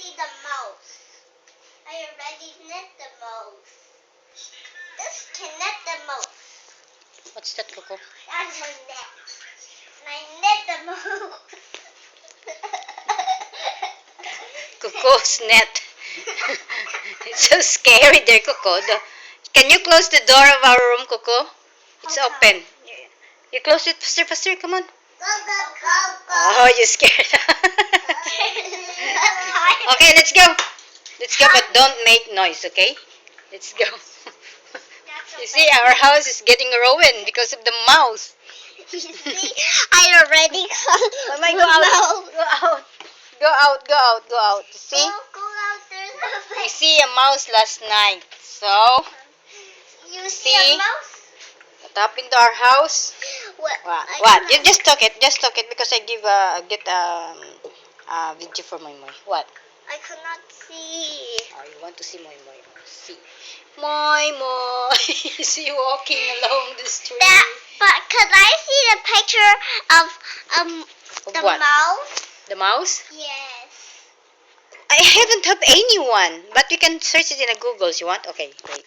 ready the mouse? Are you ready to knit the mouse? This can knit the mouse. What's that, Coco? That's my net. And I knit the mouse. Coco's net. It's so scary there, Coco. Can you close the door of our room, Coco? It's Okay. open. You close it faster, faster. Come on. Go, go, go, go. Oh, you're scared. Okay, let's go. Let's go, but don't make noise, okay? Let's go. You see, our house is getting ruined because of the mouse. You see, I already got Mama, go out. Go out. Go out, go out, go out. You see? Go out, there's a We see a mouse last night. So, You see See? a mouse? what happened to our house? What? What? You just talk it. Just talk it because I get a video for Moy Moy. What? I could not see. Oh, you want to see Moy Moy? See. Moy Moy. Is he walking along the street? But could I see the picture of Of the what? mouse? The mouse? Yes. I haven't helped anyone, but we can search it in a Google. You want? Okay, wait.